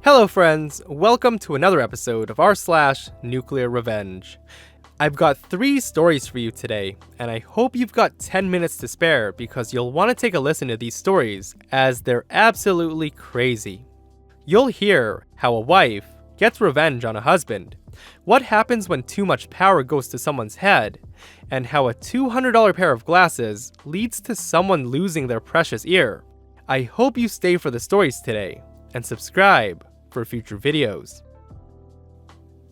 Hello friends, welcome to another episode of r/NuclearRevenge. I've got 3 stories for you today, and I hope you've got 10 minutes to spare because you'll want to take a listen to these stories as they're absolutely crazy. You'll hear how a wife gets revenge on a husband, what happens when too much power goes to someone's head, and how a $200 pair of glasses leads to someone losing their precious ear. I hope you stay for the stories today, and subscribe for future videos.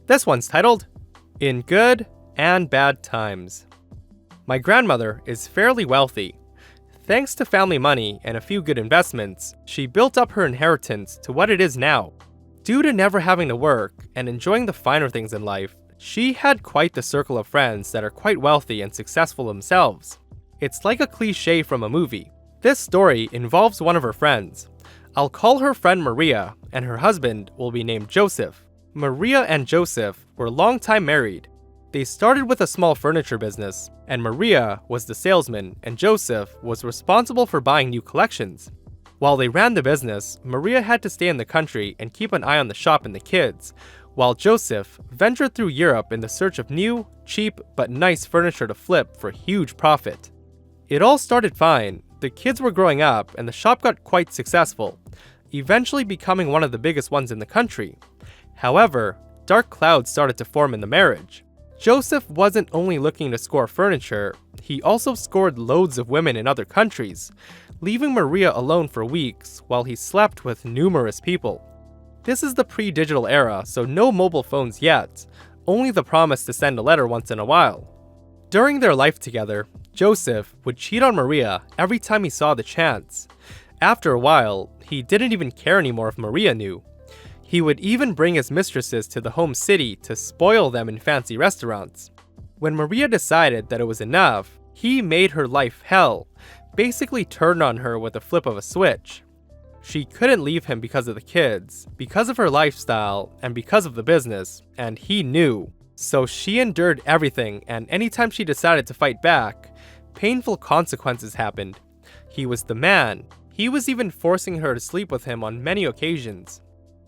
This one's titled, In Good and Bad Times. My grandmother is fairly wealthy. Thanks to family money and a few good investments, she built up her inheritance to what it is now. Due to never having to work and enjoying the finer things in life, she had quite the circle of friends that are quite wealthy and successful themselves. It's like a cliche from a movie. This story involves one of her friends. I'll call her friend Maria, and her husband will be named Joseph. Maria and Joseph were long-time married. They started with a small furniture business, and Maria was the salesman, and Joseph was responsible for buying new collections. While they ran the business, Maria had to stay in the country and keep an eye on the shop and the kids, while Joseph ventured through Europe in the search of new, cheap, but nice furniture to flip for huge profit. It all started fine. The kids were growing up, and the shop got quite successful, eventually becoming one of the biggest ones in the country. However, dark clouds started to form in the marriage. Joseph wasn't only looking to score furniture, he also scored loads of women in other countries, leaving Maria alone for weeks while he slept with numerous people. This is the pre-digital era, so no mobile phones yet, only the promise to send a letter once in a while. During their life together, Joseph would cheat on Maria every time he saw the chance. After a while, he didn't even care anymore if Maria knew. He would even bring his mistresses to the home city to spoil them in fancy restaurants. When Maria decided that it was enough, he made her life hell, basically turned on her with a flip of a switch. She couldn't leave him because of the kids, because of her lifestyle, and because of the business, and he knew. So she endured everything, and anytime she decided to fight back, painful consequences happened. He was the man. He was even forcing her to sleep with him on many occasions.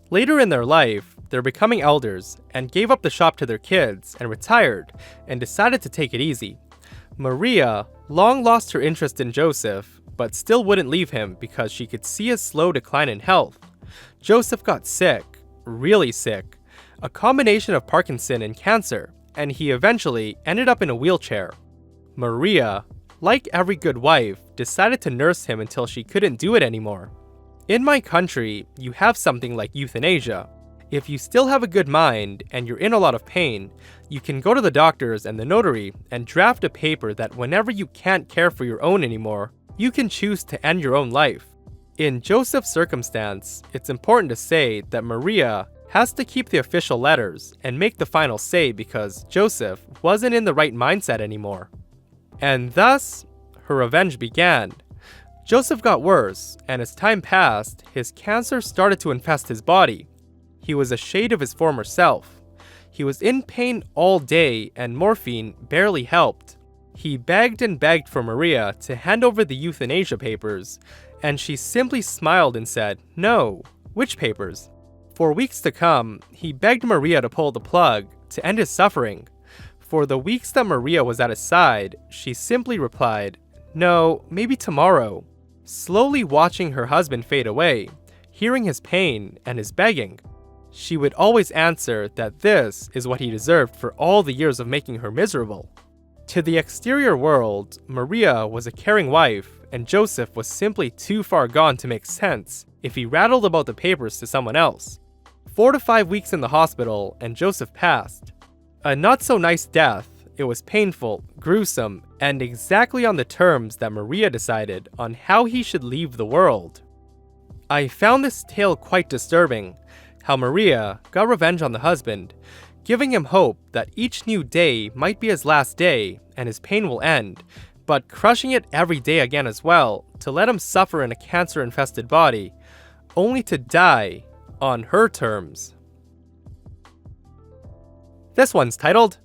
Later in their life, they're becoming elders and gave up the shop to their kids and retired and decided to take it easy. Maria long lost her interest in Joseph, but still wouldn't leave him because she could see a slow decline in health. Joseph got sick, really sick, a combination of Parkinson and cancer, and he eventually ended up in a wheelchair. Maria, like every good wife, decided to nurse him until she couldn't do it anymore. In my country, you have something like euthanasia. If you still have a good mind and you're in a lot of pain, you can go to the doctors and the notary and draft a paper that whenever you can't care for your own anymore, you can choose to end your own life. In Joseph's circumstance, it's important to say that Maria has to keep the official letters and make the final say because Joseph wasn't in the right mindset anymore. And thus, her revenge began. Joseph got worse, and as time passed, his cancer started to infest his body. He was a shade of his former self. He was in pain all day, and morphine barely helped. He begged and begged for Maria to hand over the euthanasia papers, and she simply smiled and said, "No, which papers?" For weeks to come, he begged Maria to pull the plug to end his suffering. For the weeks that Maria was at his side, she simply replied, "No, maybe tomorrow," slowly watching her husband fade away, hearing his pain and his begging. She would always answer that this is what he deserved for all the years of making her miserable. To the exterior world, Maria was a caring wife, and Joseph was simply too far gone to make sense if he rattled about the papers to someone else. 4 to 5 weeks in the hospital, and Joseph passed. A not-so-nice death. It was painful, gruesome, and exactly on the terms that Maria decided on how he should leave the world. I found this tale quite disturbing, how Maria got revenge on the husband, giving him hope that each new day might be his last day and his pain will end, but crushing it every day again as well to let him suffer in a cancer-infested body, only to die on her terms. This one's titled,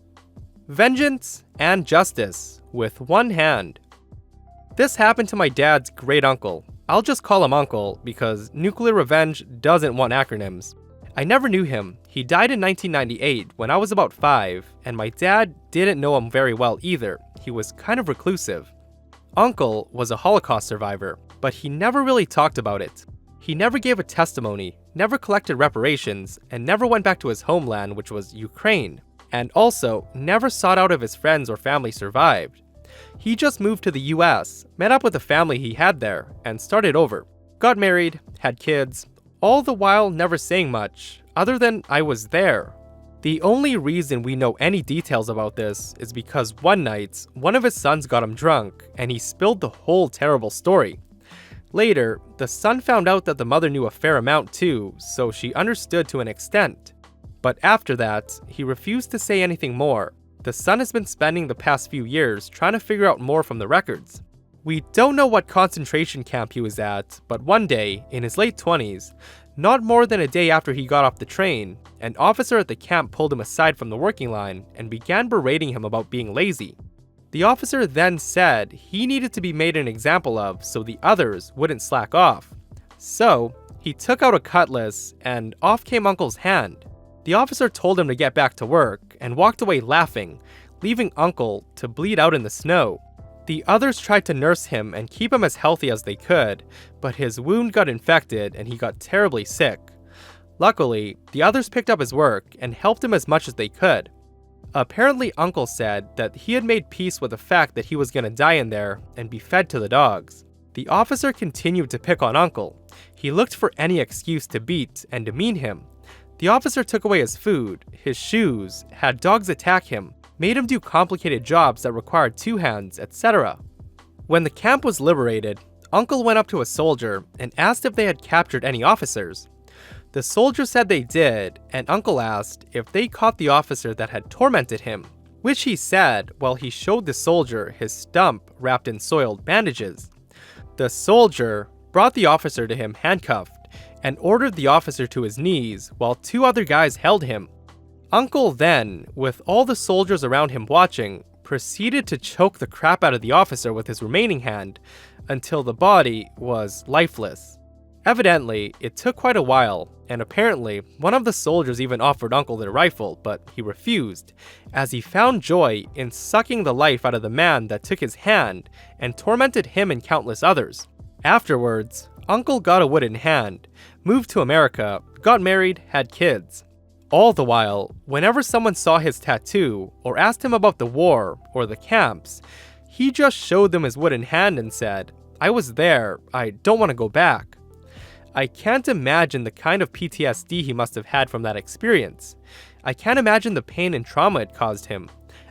Vengeance and Justice with One Hand. This happened to my dad's great uncle. I'll just call him Uncle because NuclearRevenge doesn't want acronyms. I never knew him. He died in 1998 when I was about 5, and my dad didn't know him very well either. He was kind of reclusive. Uncle was a Holocaust survivor, but he never really talked about it. He never gave a testimony, never collected reparations, and never went back to his homeland, which was Ukraine, and also never sought out if his friends or family survived. He just moved to the US, met up with the family he had there, and started over. Got married, had kids, all the while never saying much, other than I was there. The only reason we know any details about this is because one night, one of his sons got him drunk, and he spilled the whole terrible story. Later, the son found out that the mother knew a fair amount too, so she understood to an extent. But after that, he refused to say anything more. The son has been spending the past few years trying to figure out more from the records. We don't know what concentration camp he was at, but one day, in his late 20s, not more than a day after he got off the train, an officer at the camp pulled him aside from the working line and began berating him about being lazy. The officer then said he needed to be made an example of so the others wouldn't slack off. So, he took out a cutlass and off came Uncle's hand. The officer told him to get back to work and walked away laughing, leaving Uncle to bleed out in the snow. The others tried to nurse him and keep him as healthy as they could, but his wound got infected and he got terribly sick. Luckily, the others picked up his work and helped him as much as they could. Apparently, Uncle said that he had made peace with the fact that he was going to die in there and be fed to the dogs. The officer continued to pick on Uncle. He looked for any excuse to beat and demean him. The officer took away his food, his shoes, had dogs attack him, made him do complicated jobs that required 2 hands, etc. When the camp was liberated, Uncle went up to a soldier and asked if they had captured any officers. The soldier said they did, and Uncle asked if they caught the officer that had tormented him, which he said while he showed the soldier his stump wrapped in soiled bandages. The soldier brought the officer to him handcuffed and ordered the officer to his knees while 2 other guys held him. Uncle then, with all the soldiers around him watching, proceeded to choke the crap out of the officer with his remaining hand until the body was lifeless. Evidently, it took quite a while, and apparently, one of the soldiers even offered Uncle their rifle, but he refused, as he found joy in sucking the life out of the man that took his hand and tormented him and countless others. Afterwards, Uncle got a wooden hand, moved to America, got married, had kids. All the while, whenever someone saw his tattoo or asked him about the war or the camps, he just showed them his wooden hand and said, "I was there, I don't want to go back." I can't imagine the kind of PTSD he must have had from that experience. I can't imagine the pain and trauma it caused him.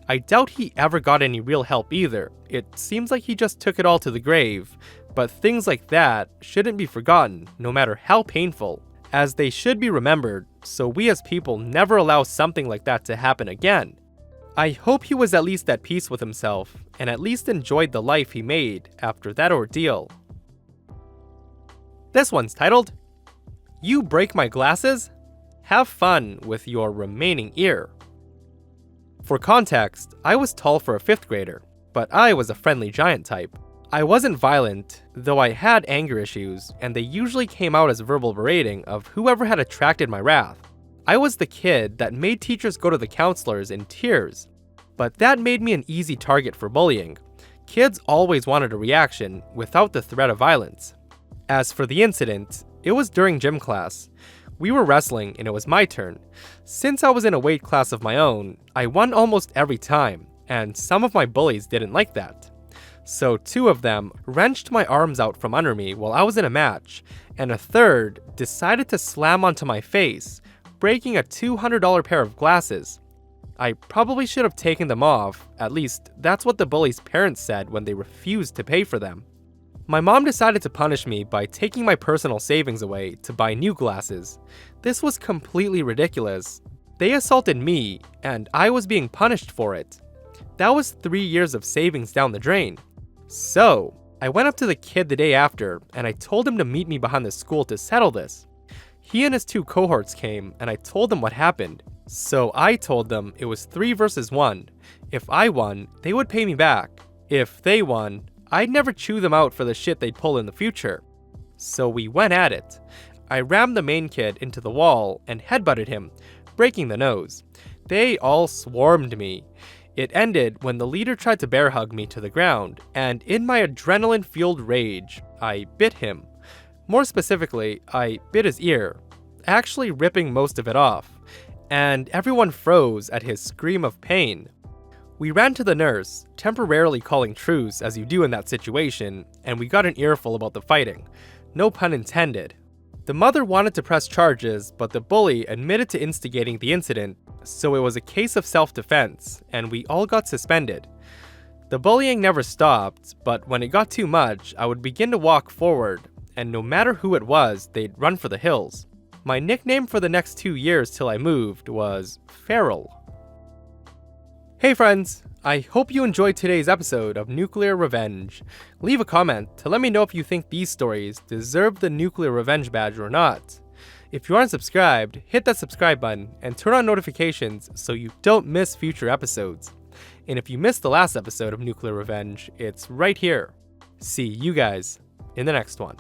I doubt he ever got any real help either. It seems like he just took it all to the grave, but things like that shouldn't be forgotten, no matter how painful, as they should be remembered, so we as people never allow something like that to happen again. I hope he was at least at peace with himself, and at least enjoyed the life he made after that ordeal. This one's titled, "You Break My Glasses? Have fun with your remaining ear." For context, I was tall for a 5th grader, but I was a friendly giant type. I wasn't violent, though I had anger issues, and they usually came out as verbal berating of whoever had attracted my wrath. I was the kid that made teachers go to the counselors in tears, but that made me an easy target for bullying. Kids always wanted a reaction without the threat of violence. As for the incident, it was during gym class. We were wrestling and it was my turn. Since I was in a weight class of my own, I won almost every time, and some of my bullies didn't like that. So 2 of them wrenched my arms out from under me while I was in a match, and a third decided to slam onto my face, breaking a $200 pair of glasses. I probably should have taken them off, at least that's what the bully's parents said when they refused to pay for them. My mom decided to punish me by taking my personal savings away to buy new glasses. This was completely ridiculous. They assaulted me, and I was being punished for it. That was 3 years of savings down the drain. So, I went up to the kid the day after, and I told him to meet me behind the school to settle this. He and his 2 cohorts came, and I told them what happened. So I told them it was 3 versus 1. If I won, they would pay me back. If they won, I'd never chew them out for the shit they'd pull in the future. So we went at it. I rammed the main kid into the wall and headbutted him, breaking the nose. They all swarmed me. It ended when the leader tried to bear hug me to the ground, and in my adrenaline-fueled rage, I bit him. More specifically, I bit his ear, actually ripping most of it off, and everyone froze at his scream of pain. We ran to the nurse, temporarily calling truce as you do in that situation, and we got an earful about the fighting. No pun intended. The mother wanted to press charges, but the bully admitted to instigating the incident, so it was a case of self-defense, and we all got suspended. The bullying never stopped, but when it got too much, I would begin to walk forward, and no matter who it was, they'd run for the hills. My nickname for the next 2 years till I moved was Feral. Hey friends! I hope you enjoyed today's episode of Nuclear Revenge. Leave a comment to let me know if you think these stories deserve the Nuclear Revenge badge or not. If you aren't subscribed, hit that subscribe button and turn on notifications so you don't miss future episodes. And if you missed the last episode of Nuclear Revenge, it's right here. See you guys in the next one.